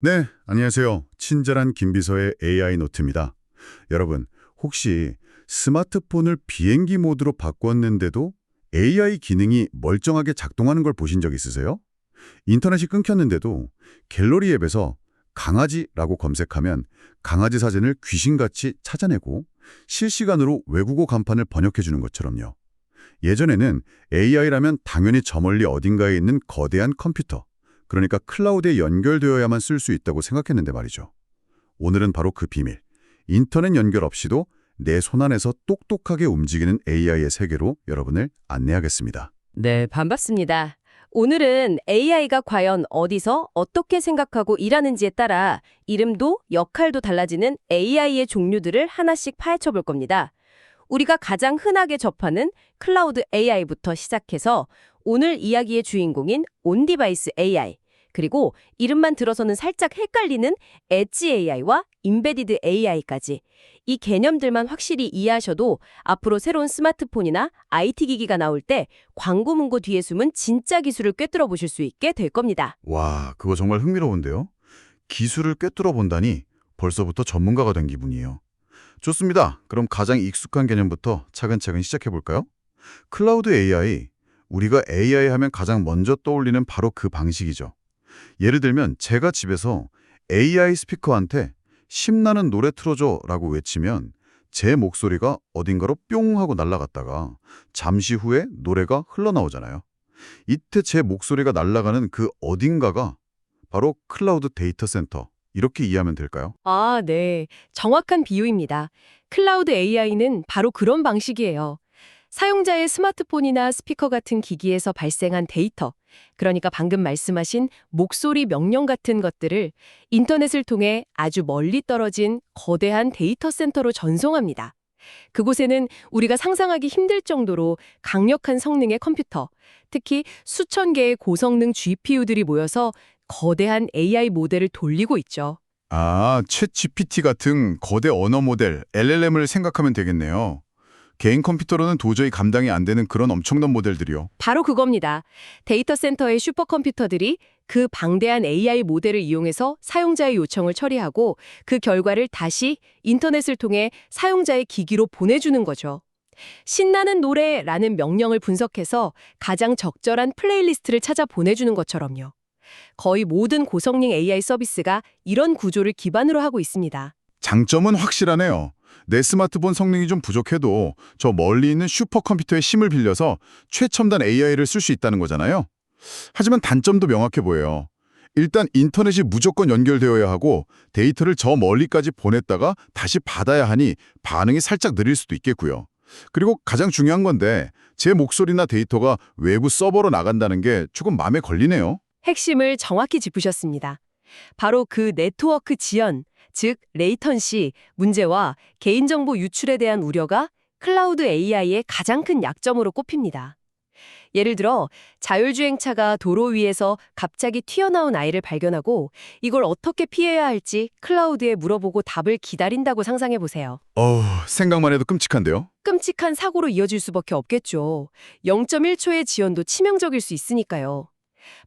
네, 안녕하세요. 친절한 김비서의 AI 노트입니다. 여러분, 혹시 스마트폰을 비행기 모드로 바꿨는데도 AI 기능이 멀쩡하게 작동하는 걸 보신 적 있으세요? 인터넷이 끊겼는데도 갤러리 앱에서 강아지라고 검색하면 강아지 사진을 귀신같이 찾아내고 실시간으로 외국어 간판을 번역해 주는 것처럼요. 예전에는 AI라면 당연히 저 멀리 어딘가에 있는 거대한 컴퓨터, 그러니까 클라우드에 연결되어야만 쓸 수 있다고 생각했는데 말이죠. 오늘은 바로 그 비밀, 인터넷 연결 없이도 내 손안에서 똑똑하게 움직이는 AI의 세계로 여러분을 안내하겠습니다. 네, 반갑습니다. 오늘은 AI가 과연 어디서 어떻게 생각하고 일하는지에 따라 이름도 역할도 달라지는 AI의 종류들을 하나씩 파헤쳐 볼 겁니다. 우리가 가장 흔하게 접하는 클라우드 AI부터 시작해서 오늘 이야기의 주인공인 온디바이스 AI, 그리고 이름만 들어서는 살짝 헷갈리는 엣지 AI와 임베디드 AI까지 이 개념들만 확실히 이해하셔도 앞으로 새로운 스마트폰이나 IT 기기가 나올 때 광고 문구 뒤에 숨은 진짜 기술을 꿰뚫어 보실 수 있게 될 겁니다. 와, 그거 정말 흥미로운데요? 기술을 꿰뚫어 본다니 벌써부터 전문가가 된 기분이에요. 좋습니다. 그럼 가장 익숙한 개념부터 차근차근 시작해 볼까요? 클라우드 AI, 우리가 AI 하면 가장 먼저 떠올리는 바로 그 방식이죠. 예를 들면 제가 집에서 AI 스피커한테 심나는 노래 틀어줘 라고 외치면 제 목소리가 어딘가로 뿅 하고 날아갔다가 잠시 후에 노래가 흘러나오잖아요. 이때 제 목소리가 날아가는 그 어딘가가 바로 클라우드 데이터 센터, 이렇게 이해하면 될까요? 아, 네. 정확한 비유입니다. 클라우드 AI는 바로 그런 방식이에요. 사용자의 스마트폰이나 스피커 같은 기기에서 발생한 데이터, 그러니까 방금 말씀하신 목소리 명령 같은 것들을 인터넷을 통해 아주 멀리 떨어진 거대한 데이터 센터로 전송합니다. 그곳에는 우리가 상상하기 힘들 정도로 강력한 성능의 컴퓨터, 특히 수천 개의 고성능 GPU들이 모여서 거대한 AI 모델을 돌리고 있죠. 아, 챗 GPT 같은 거대 언어 모델, LLM을 생각하면 되겠네요. 개인 컴퓨터로는 도저히 감당이 안 되는 그런 엄청난 모델들이요. 바로 그겁니다. 데이터 센터의 슈퍼컴퓨터들이 그 방대한 AI 모델을 이용해서 사용자의 요청을 처리하고 그 결과를 다시 인터넷을 통해 사용자의 기기로 보내주는 거죠. 신나는 노래라는 명령을 분석해서 가장 적절한 플레이리스트를 찾아 보내주는 것처럼요. 거의 모든 고성능 AI 서비스가 이런 구조를 기반으로 하고 있습니다. 장점은 확실하네요. 내 스마트폰 성능이 좀 부족해도 저 멀리 있는 슈퍼컴퓨터의 힘을 빌려서 최첨단 AI를 쓸 수 있다는 거잖아요. 하지만 단점도 명확해 보여요. 일단 인터넷이 무조건 연결되어야 하고 데이터를 저 멀리까지 보냈다가 다시 받아야 하니 반응이 살짝 느릴 수도 있겠고요. 그리고 가장 중요한 건데 제 목소리나 데이터가 외부 서버로 나간다는 게 조금 마음에 걸리네요. 핵심을 정확히 짚으셨습니다. 바로 그 네트워크 지연, 즉 레이턴시 문제와 개인정보 유출에 대한 우려가 클라우드 AI의 가장 큰 약점으로 꼽힙니다. 예를 들어 자율주행차가 도로 위에서 갑자기 튀어나온 아이를 발견하고 이걸 어떻게 피해야 할지 클라우드에 물어보고 답을 기다린다고 상상해 보세요. 생각만 해도 끔찍한데요. 끔찍한 사고로 이어질 수밖에 없겠죠. 0.1초의 지연도 치명적일 수 있으니까요.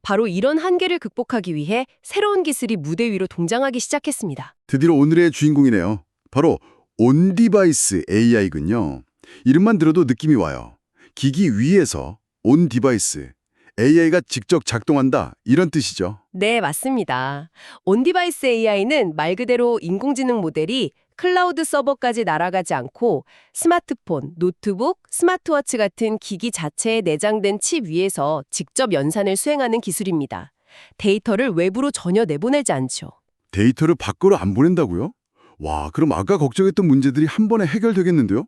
바로 이런 한계를 극복하기 위해 새로운 기술이 무대 위로 동장하기 시작했습니다. 드디어 오늘의 주인공이네요. 바로 온디바이스 AI군요. 이름만 들어도 느낌이 와요. 기기 위에서 온디바이스, AI가 직접 작동한다, 이런 뜻이죠. 네, 맞습니다. 온디바이스 AI는 말 그대로 인공지능 모델이 클라우드 서버까지 날아가지 않고 스마트폰, 노트북, 스마트워치 같은 기기 자체에 내장된 칩 위에서 직접 연산을 수행하는 기술입니다. 데이터를 외부로 전혀 내보내지 않죠. 데이터를 밖으로 안 보낸다고요? 와, 그럼 아까 걱정했던 문제들이 한 번에 해결되겠는데요?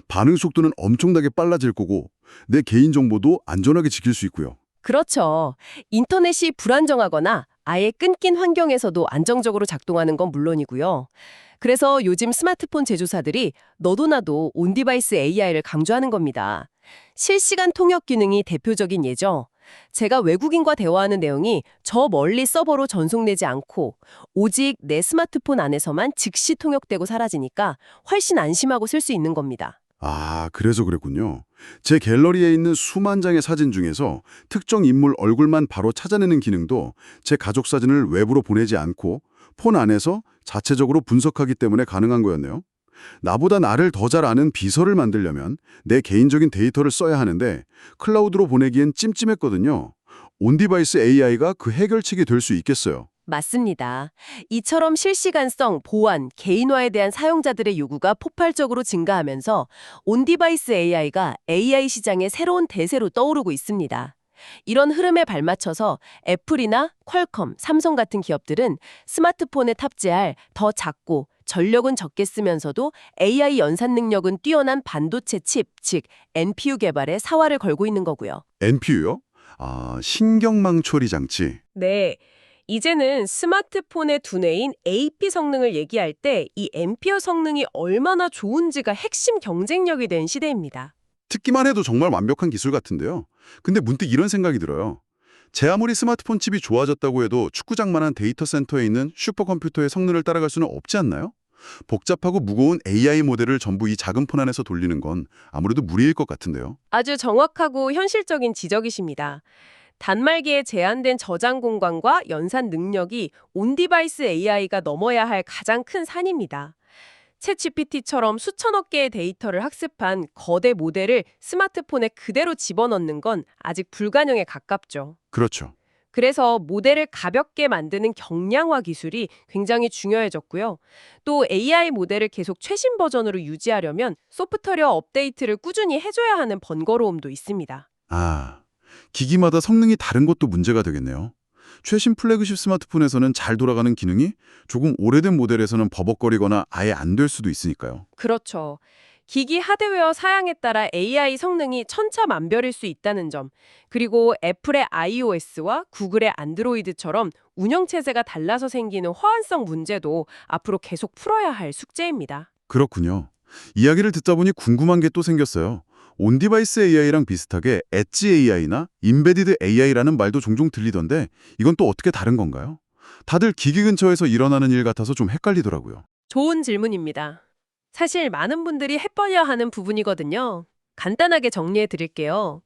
반응 속도는 엄청나게 빨라질 거고 내 개인정보도 안전하게 지킬 수 있고요. 그렇죠. 인터넷이 불안정하거나 아예 끊긴 환경에서도 안정적으로 작동하는 건 물론이고요. 그래서 요즘 스마트폰 제조사들이 너도 나도 온디바이스 AI를 강조하는 겁니다. 실시간 통역 기능이 대표적인 예죠. 제가 외국인과 대화하는 내용이 저 멀리 서버로 전송되지 않고 오직 내 스마트폰 안에서만 즉시 통역되고 사라지니까 훨씬 안심하고 쓸 수 있는 겁니다. 아, 그래서 그랬군요. 제 갤러리에 있는 수만 장의 사진 중에서 특정 인물 얼굴만 바로 찾아내는 기능도 제 가족 사진을 외부로 보내지 않고 폰 안에서 자체적으로 분석하기 때문에 가능한 거였네요. 나보다 나를 더 잘 아는 비서를 만들려면 내 개인적인 데이터를 써야 하는데 클라우드로 보내기엔 찜찜했거든요. 온디바이스 AI가 그 해결책이 될 수 있겠어요. 맞습니다. 이처럼 실시간성, 보안, 개인화에 대한 사용자들의 요구가 폭발적으로 증가하면서 온디바이스 AI가 AI 시장의 새로운 대세로 떠오르고 있습니다. 이런 흐름에 발맞춰서 애플이나 퀄컴, 삼성 같은 기업들은 스마트폰에 탑재할 더 작고 전력은 적게 쓰면서도 AI 연산 능력은 뛰어난 반도체 칩, 즉 NPU 개발에 사활을 걸고 있는 거고요. NPU요? 아, 신경망 처리 장치. 네. 이제는 스마트폰의 두뇌인 AP 성능을 얘기할 때 이 NPU 성능이 얼마나 좋은지가 핵심 경쟁력이 된 시대입니다. 듣기만 해도 정말 완벽한 기술 같은데요. 근데 문득 이런 생각이 들어요. 제 아무리 스마트폰 칩이 좋아졌다고 해도 축구장만한 데이터 센터에 있는 슈퍼컴퓨터의 성능을 따라갈 수는 없지 않나요? 복잡하고 무거운 AI 모델을 전부 이 작은 폰 안에서 돌리는 건 아무래도 무리일 것 같은데요. 아주 정확하고 현실적인 지적이십니다. 단말기에 제한된 저장 공간과 연산 능력이 온디바이스 AI가 넘어야 할 가장 큰 산입니다. 챗GPT처럼 수천억 개의 데이터를 학습한 거대 모델을 스마트폰에 그대로 집어넣는 건 아직 불가능에 가깝죠. 그렇죠. 그래서 모델을 가볍게 만드는 경량화 기술이 굉장히 중요해졌고요. 또 AI 모델을 계속 최신 버전으로 유지하려면 소프트웨어 업데이트를 꾸준히 해줘야 하는 번거로움도 있습니다. 아, 기기마다 성능이 다른 것도 문제가 되겠네요. 최신 플래그십 스마트폰에서는 잘 돌아가는 기능이 조금 오래된 모델에서는 버벅거리거나 아예 안 될 수도 있으니까요. 그렇죠. 기기 하드웨어 사양에 따라 AI 성능이 천차만별일 수 있다는 점, 그리고 애플의 iOS와 구글의 안드로이드처럼 운영체제가 달라서 생기는 호환성 문제도 앞으로 계속 풀어야 할 숙제입니다. 그렇군요. 이야기를 듣다 보니 궁금한 게 또 생겼어요. 온디바이스 AI랑 비슷하게 엣지 AI나 임베디드 AI라는 말도 종종 들리던데 이건 또 어떻게 다른 건가요? 다들 기기 근처에서 일어나는 일 같아서 좀 헷갈리더라고요. 좋은 질문입니다. 사실 많은 분들이 헷갈려하는 부분이거든요. 간단하게 정리해 드릴게요.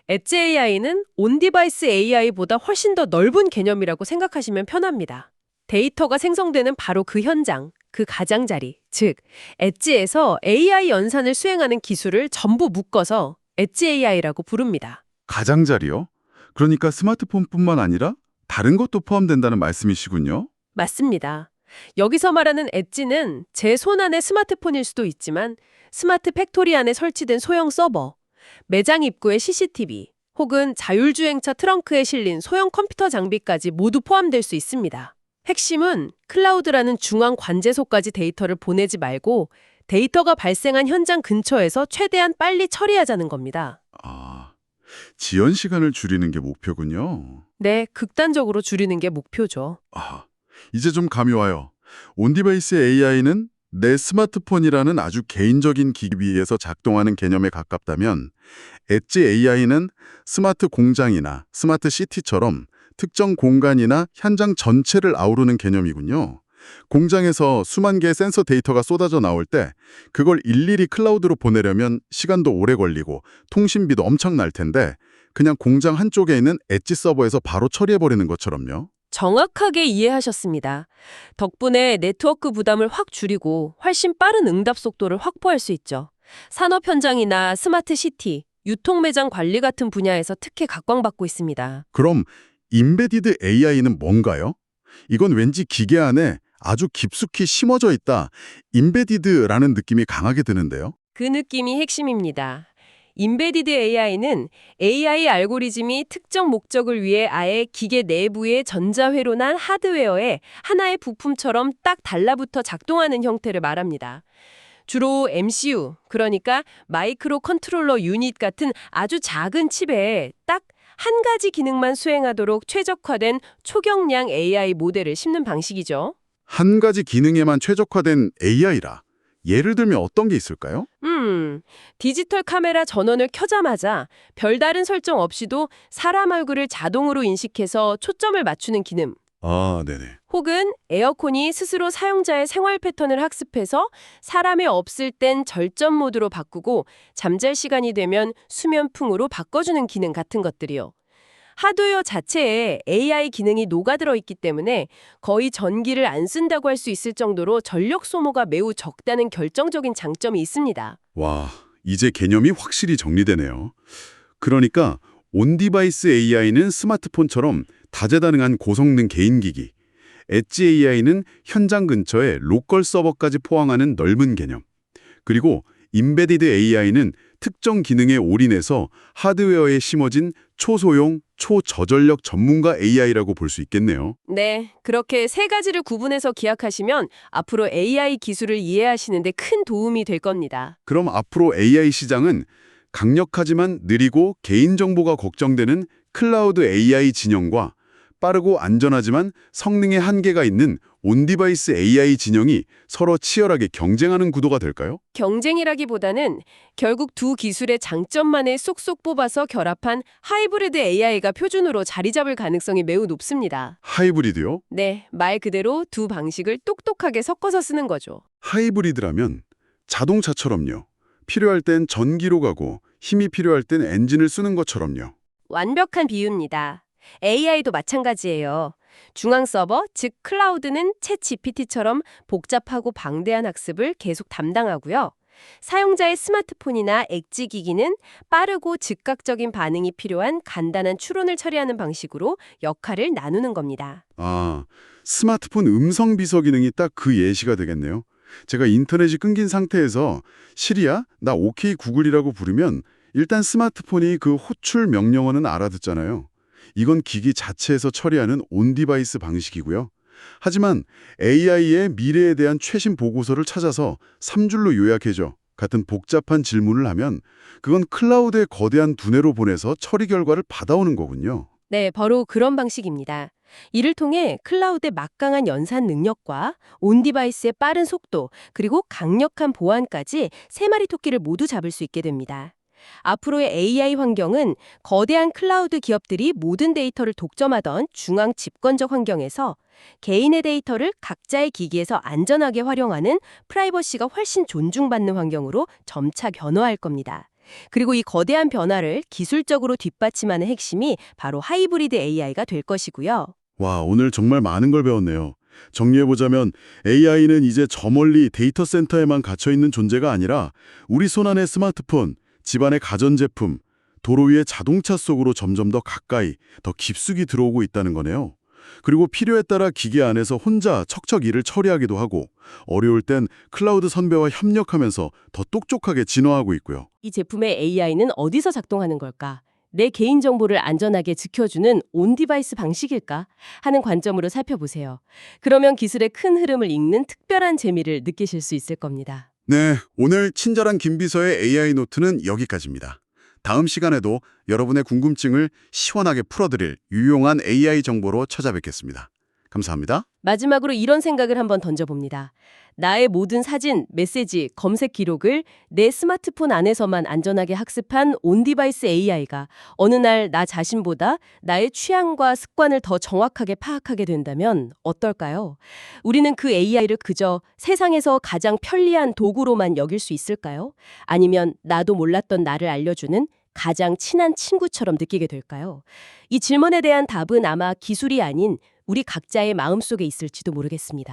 엣지 AI는 온디바이스 AI보다 훨씬 더 넓은 개념이라고 생각하시면 편합니다. 데이터가 생성되는 바로 그 현장, 그 가장자리, 즉 엣지에서 AI 연산을 수행하는 기술을 전부 묶어서 엣지 AI라고 부릅니다. 가장자리요? 그러니까 스마트폰뿐만 아니라 다른 것도 포함된다는 말씀이시군요. 맞습니다. 여기서 말하는 엣지는 제 손안의 스마트폰일 수도 있지만 스마트 팩토리 안에 설치된 소형 서버, 매장 입구의 CCTV, 혹은 자율주행차 트렁크에 실린 소형 컴퓨터 장비까지 모두 포함될 수 있습니다. 핵심은 클라우드라는 중앙 관제소까지 데이터를 보내지 말고 데이터가 발생한 현장 근처에서 최대한 빨리 처리하자는 겁니다. 아, 지연 시간을 줄이는 게 목표군요. 네, 극단적으로 줄이는 게 목표죠. 아, 이제 좀 감이 와요. 온디바이스 AI는 내 스마트폰이라는 아주 개인적인 기기에서 작동하는 개념에 가깝다면 엣지 AI는 스마트 공장이나 스마트 시티처럼 특정 공간이나 현장 전체를 아우르는 개념이군요. 공장에서 수만 개의 센서 데이터가 쏟아져 나올 때 그걸 일일이 클라우드로 보내려면 시간도 오래 걸리고 통신비도 엄청날 텐데 그냥 공장 한쪽에 있는 엣지 서버에서 바로 처리해버리는 것처럼요. 정확하게 이해하셨습니다. 덕분에 네트워크 부담을 확 줄이고 훨씬 빠른 응답 속도를 확보할 수 있죠. 산업 현장이나 스마트 시티, 유통 매장 관리 같은 분야에서 특히 각광받고 있습니다. 그럼 임베디드 AI는 뭔가요? 이건 왠지 기계 안에 아주 깊숙이 심어져 있다. 임베디드라는 느낌이 강하게 드는데요. 그 느낌이 핵심입니다. 임베디드 AI는 AI 알고리즘이 특정 목적을 위해 아예 기계 내부의 전자회로나 하드웨어에 하나의 부품처럼 딱 달라붙어 작동하는 형태를 말합니다. 주로 MCU, 그러니까 마이크로 컨트롤러 유닛 같은 아주 작은 칩에 딱 한 가지 기능만 수행하도록 최적화된 초경량 AI 모델을 심는 방식이죠. 한 가지 기능에만 최적화된 AI라. 예를 들면 어떤 게 있을까요? 디지털 카메라 전원을 켜자마자 별다른 설정 없이도 사람 얼굴을 자동으로 인식해서 초점을 맞추는 기능, 아, 네네. 혹은 에어컨이 스스로 사용자의 생활 패턴을 학습해서 사람이 없을 땐 절전 모드로 바꾸고 잠잘 시간이 되면 수면풍으로 바꿔주는 기능 같은 것들이요. 하드웨어 자체에 AI 기능이 녹아들어 있기 때문에 거의 전기를 안 쓴다고 할 수 있을 정도로 전력 소모가 매우 적다는 결정적인 장점이 있습니다. 와, 이제 개념이 확실히 정리되네요. 그러니까 온디바이스 AI는 스마트폰처럼 다재다능한 고성능 개인기기, 엣지 AI는 현장 근처에 로컬 서버까지 포항하는 넓은 개념, 그리고 임베디드 AI는 특정 기능에 올인해서 하드웨어에 심어진 초소형, 초저전력 전문가 AI라고 볼 수 있겠네요. 네, 그렇게 세 가지를 구분해서 기억하시면 앞으로 AI 기술을 이해하시는 데 큰 도움이 될 겁니다. 그럼 앞으로 AI 시장은 강력하지만 느리고 개인정보가 걱정되는 클라우드 AI 진영과 빠르고 안전하지만 성능의 한계가 있는 온디바이스 AI 진영이 서로 치열하게 경쟁하는 구도가 될까요? 경쟁이라기보다는 결국 두 기술의 장점만을 쏙쏙 뽑아서 결합한 하이브리드 AI가 표준으로 자리 잡을 가능성이 매우 높습니다. 하이브리드요? 네, 말 그대로 두 방식을 똑똑하게 섞어서 쓰는 거죠. 하이브리드라면 자동차처럼요. 필요할 땐 전기로 가고 힘이 필요할 땐 엔진을 쓰는 것처럼요. 완벽한 비유입니다. AI도 마찬가지예요. 중앙 서버, 즉 클라우드는 챗 GPT처럼 복잡하고 방대한 학습을 계속 담당하고요. 사용자의 스마트폰이나 엑지 기기는 빠르고 즉각적인 반응이 필요한 간단한 추론을 처리하는 방식으로 역할을 나누는 겁니다. 아, 스마트폰 음성 비서 기능이 딱 그 예시가 되겠네요. 제가 인터넷이 끊긴 상태에서 시리야, 나 오케이 구글이라고 부르면 일단 스마트폰이 그 호출 명령어는 알아듣잖아요. 이건 기기 자체에서 처리하는 온디바이스 방식이고요. 하지만 AI의 미래에 대한 최신 보고서를 찾아서 3줄로 요약해줘 같은 복잡한 질문을 하면 그건 클라우드의 거대한 두뇌로 보내서 처리 결과를 받아오는 거군요. 네, 바로 그런 방식입니다. 이를 통해 클라우드의 막강한 연산 능력과 온디바이스의 빠른 속도, 그리고 강력한 보안까지 세 마리 토끼를 모두 잡을 수 있게 됩니다. 앞으로의 AI 환경은 거대한 클라우드 기업들이 모든 데이터를 독점하던 중앙 집권적 환경에서 개인의 데이터를 각자의 기기에서 안전하게 활용하는 프라이버시가 훨씬 존중받는 환경으로 점차 변화할 겁니다. 그리고 이 거대한 변화를 기술적으로 뒷받침하는 핵심이 바로 하이브리드 AI가 될 것이고요. 와, 오늘 정말 많은 걸 배웠네요. 정리해보자면 AI는 이제 저 멀리 데이터 센터에만 갇혀있는 존재가 아니라 우리 손안의 스마트폰, 집안의 가전제품, 도로 위의 자동차 속으로 점점 더 가까이, 더 깊숙이 들어오고 있다는 거네요. 그리고 필요에 따라 기계 안에서 혼자 척척 일을 처리하기도 하고 어려울 땐 클라우드 선배와 협력하면서 더 똑똑하게 진화하고 있고요. 이 제품의 AI는 어디서 작동하는 걸까? 내 개인정보를 안전하게 지켜주는 온디바이스 방식일까? 하는 관점으로 살펴보세요. 그러면 기술의 큰 흐름을 읽는 특별한 재미를 느끼실 수 있을 겁니다. 네, 오늘 친절한 김비서의 AI 노트는 여기까지입니다. 다음 시간에도 여러분의 궁금증을 시원하게 풀어드릴 유용한 AI 정보로 찾아뵙겠습니다. 감사합니다. 마지막으로 이런 생각을 한번 던져봅니다. 나의 모든 사진, 메시지, 검색 기록을 내 스마트폰 안에서만 안전하게 학습한 온디바이스 AI가 어느 날 나 자신보다 나의 취향과 습관을 더 정확하게 파악하게 된다면 어떨까요? 우리는 그 AI를 그저 세상에서 가장 편리한 도구로만 여길 수 있을까요? 아니면 나도 몰랐던 나를 알려주는 가장 친한 친구처럼 느끼게 될까요? 이 질문에 대한 답은 아마 기술이 아닌 우리 각자의 마음속에 있을지도 모르겠습니다.